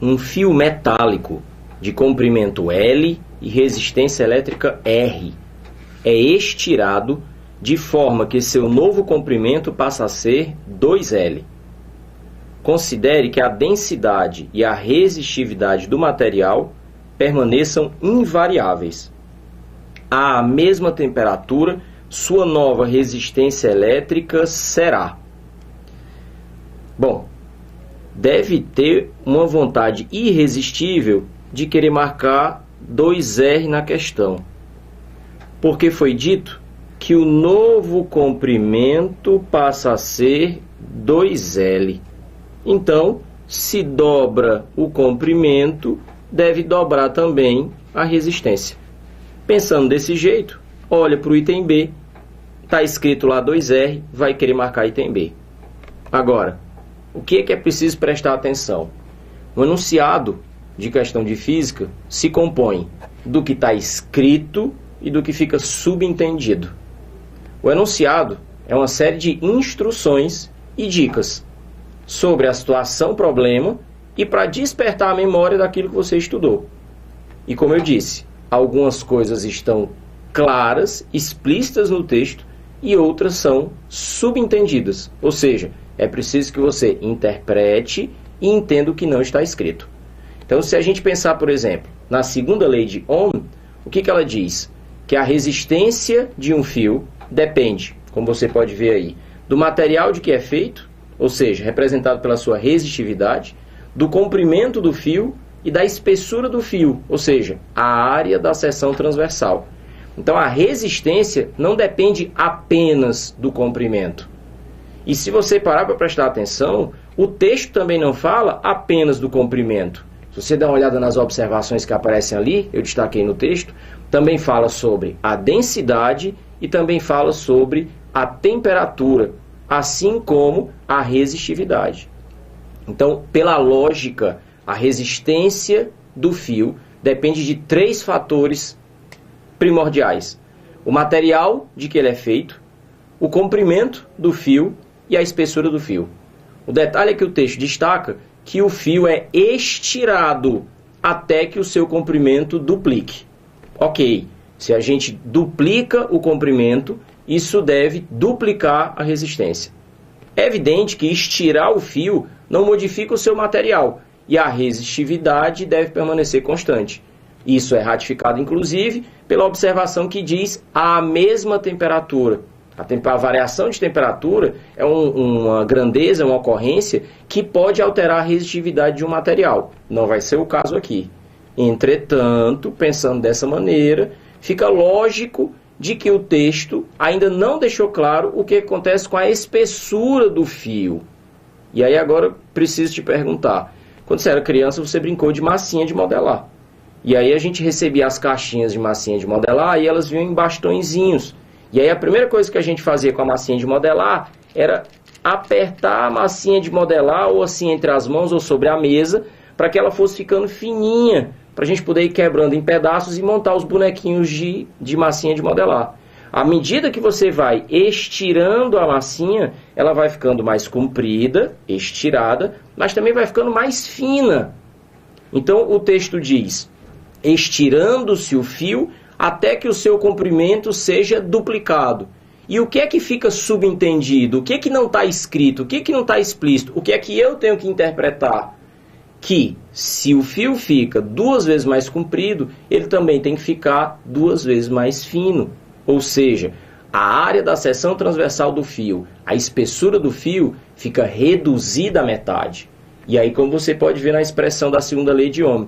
um fio metálico de comprimento L e resistência elétrica R é estirado de forma que seu novo comprimento passa a ser 2L. Considere que a densidade e a resistividade do material permaneçam invariáveis. À mesma temperatura, sua nova resistência elétrica será. Bom, deve ter uma vontade irresistível de querer marcar 2R na questão, porque foi dito que o novo comprimento passa a ser 2L. Então, se dobra o comprimento, deve dobrar também a resistência. Pensando desse jeito, olha para o item B, está escrito lá 2R, vai querer marcar item B. Agora, o que é preciso prestar atenção? O enunciado de questão de física se compõe do que está escrito e do que fica subentendido. O enunciado é uma série de instruções e dicas sobre a situação, problema e para despertar a memória daquilo que você estudou. E como eu disse, algumas coisas estão claras, explícitas no texto e outras são subentendidas, ou seja, é preciso que você interprete e entenda o que não está escrito. Então, se a gente pensar, por exemplo, na segunda lei de Ohm, o que ela diz? Que a resistência de um fio depende, como você pode ver aí, do material de que é feito, ou seja, representado pela sua resistividade, do comprimento do fio e da espessura do fio, ou seja, a área da seção transversal. Então, a resistência não depende apenas do comprimento. E se você parar para prestar atenção, o texto também não fala apenas do comprimento. Se você der uma olhada nas observações que aparecem ali, eu destaquei no texto, também fala sobre a densidade e também fala sobre a temperatura, assim como a resistividade. Então, pela lógica, a resistência do fio depende de 3 fatores primordiais: o material de que ele é feito, o comprimento do fio e a espessura do fio. O detalhe é que o texto destaca que o fio é estirado até que o seu comprimento duplique. Ok, se a gente duplica o comprimento, isso deve duplicar a resistência. É evidente que estirar o fio não modifica o seu material e a resistividade deve permanecer constante. Isso é ratificado, inclusive, pela observação que diz à mesma temperatura. A variação de temperatura é uma grandeza, uma ocorrência que pode alterar a resistividade de um material. Não vai ser o caso aqui. Entretanto, pensando dessa maneira, fica lógico de que o texto ainda não deixou claro o que acontece com a espessura do fio. E aí agora preciso te perguntar, quando você era criança você brincou de massinha de modelar. E aí a gente recebia as caixinhas de massinha de modelar e elas vinham em bastõezinhos. E aí a primeira coisa que a gente fazia com a massinha de modelar era apertar a massinha de modelar ou assim entre as mãos ou sobre a mesa para que ela fosse ficando fininha, para a gente poder ir quebrando em pedaços e montar os bonequinhos de massinha de modelar. À medida que você vai estirando a massinha, ela vai ficando mais comprida, estirada, mas também vai ficando mais fina. Então o texto diz, estirando-se o fio até que o seu comprimento seja duplicado. E o que é que fica subentendido? O que é que não está escrito? O que é que não está explícito? O que é que eu tenho que interpretar? Que se o fio fica 2 vezes mais comprido, ele também tem que ficar 2 vezes mais fino. Ou seja, a área da seção transversal do fio, a espessura do fio, fica reduzida à metade. E aí, como você pode ver na expressão da segunda lei de Ohm,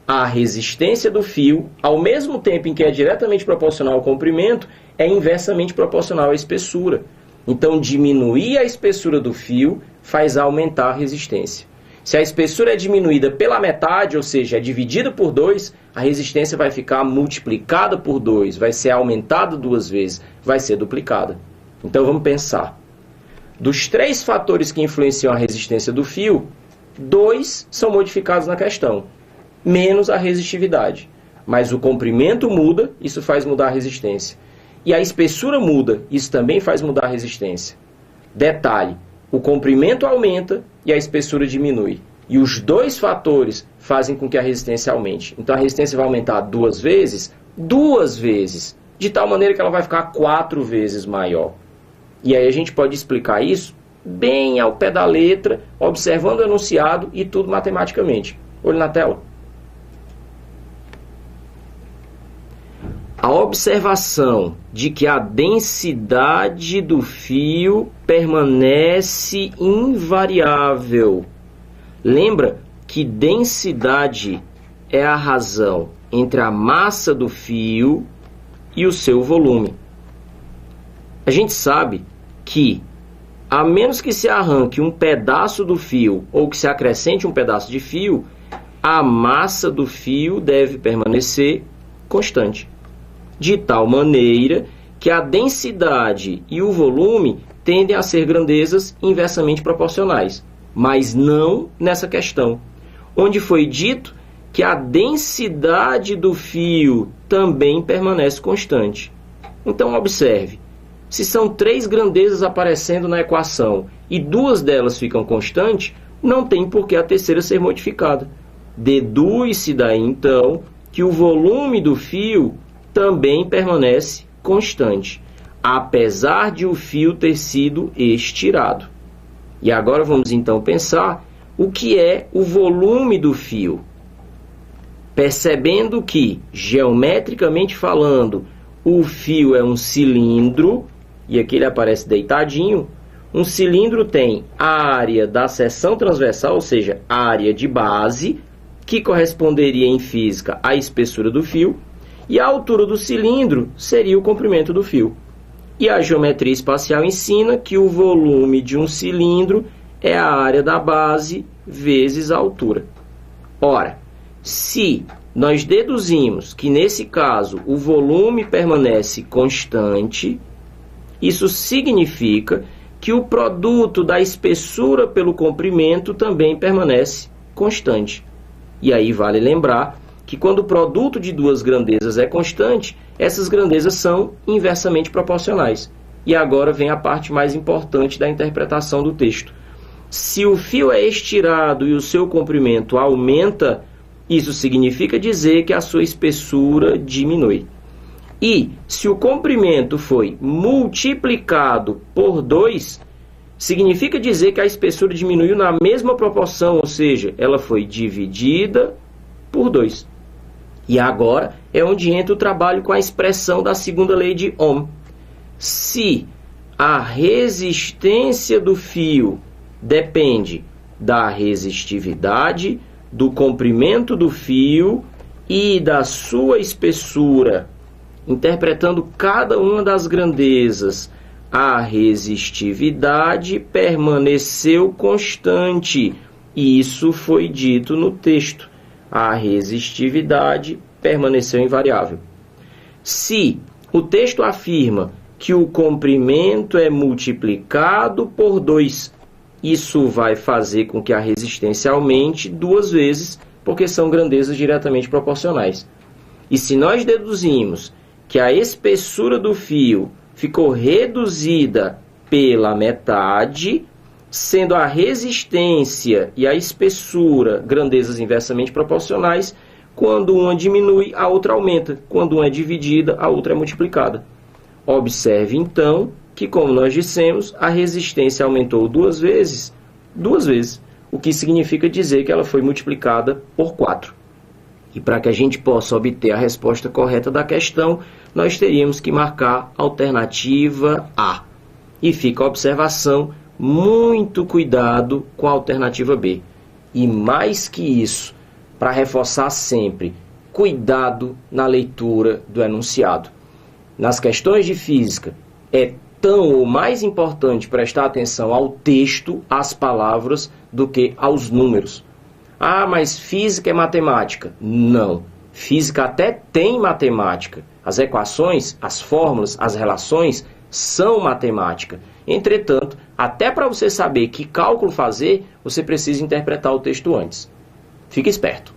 a resistência do fio, ao mesmo tempo em que é diretamente proporcional ao comprimento, é inversamente proporcional à espessura. Então, diminuir a espessura do fio faz aumentar a resistência. Se a espessura é diminuída pela metade, ou seja, é dividida por 2, a resistência vai ficar multiplicada por 2, vai ser aumentada 2 vezes, vai ser duplicada. Então, vamos pensar. Dos 3 fatores que influenciam a resistência do fio, 2 são modificados na questão, menos a resistividade. Mas o comprimento muda, isso faz mudar a resistência. E a espessura muda, isso também faz mudar a resistência. Detalhe, o comprimento aumenta e a espessura diminui. e os dois fatores fazem com que a resistência aumente. Então a resistência vai aumentar duas vezes, de tal maneira que ela vai ficar 4 vezes maior. E aí a gente pode explicar isso bem ao pé da letra, observando o enunciado e tudo matematicamente. Olho na tela. A observação de que a densidade do fio permanece invariável. Lembra que densidade é a razão entre a massa do fio e o seu volume. A gente sabe que, a menos que se arranque um pedaço do fio ou que se acrescente um pedaço de fio, a massa do fio deve permanecer constante, de tal maneira que a densidade e o volume tendem a ser grandezas inversamente proporcionais, mas não nessa questão, onde foi dito que a densidade do fio também permanece constante. Então observe, se são 3 grandezas aparecendo na equação e 2 delas ficam constantes, não tem por que a terceira ser modificada. Deduz-se daí então que o volume do fio também permanece constante, apesar de o fio ter sido estirado. E agora vamos então pensar o que é o volume do fio. Percebendo que, geometricamente falando, o fio é um cilindro, e aqui ele aparece deitadinho, um cilindro tem a área da seção transversal, ou seja, a área de base, que corresponderia em física à espessura do fio, e a altura do cilindro seria o comprimento do fio. E a geometria espacial ensina que o volume de um cilindro é a área da base vezes a altura. Ora, se nós deduzimos que, nesse caso, o volume permanece constante, isso significa que o produto da espessura pelo comprimento também permanece constante. E aí vale lembrar que quando o produto de 2 grandezas é constante, essas grandezas são inversamente proporcionais. E agora vem a parte mais importante da interpretação do texto. Se o fio é estirado e o seu comprimento aumenta, isso significa dizer que a sua espessura diminui. E se o comprimento foi multiplicado por 2, significa dizer que a espessura diminuiu na mesma proporção, ou seja, ela foi dividida por 2. E agora é onde entra o trabalho com a expressão da segunda lei de Ohm. Se a resistência do fio depende da resistividade, do comprimento do fio e da sua espessura, interpretando cada uma das grandezas, a resistividade permaneceu constante. Isso foi dito no texto. A resistividade permaneceu invariável. Se o texto afirma que o comprimento é multiplicado por 2, isso vai fazer com que a resistência aumente 2 vezes, porque são grandezas diretamente proporcionais. E se nós deduzimos que a espessura do fio ficou reduzida pela metade, sendo a resistência e a espessura grandezas inversamente proporcionais, quando uma diminui, a outra aumenta. Quando uma é dividida, a outra é multiplicada. Observe, então, que, como nós dissemos, a resistência aumentou 2 vezes, o que significa dizer que ela foi multiplicada por 4. E para que a gente possa obter a resposta correta da questão, nós teríamos que marcar a alternativa A. E fica a observação: muito cuidado com a alternativa B. E mais que isso, para reforçar sempre, cuidado na leitura do enunciado. Nas questões de física, é tão ou mais importante prestar atenção ao texto, às palavras, do que aos números. Ah, mas física é matemática. Não. Física até tem matemática. As equações, as fórmulas, as relações são matemática. Entretanto, até para você saber que cálculo fazer, você precisa interpretar o texto antes. Fique esperto.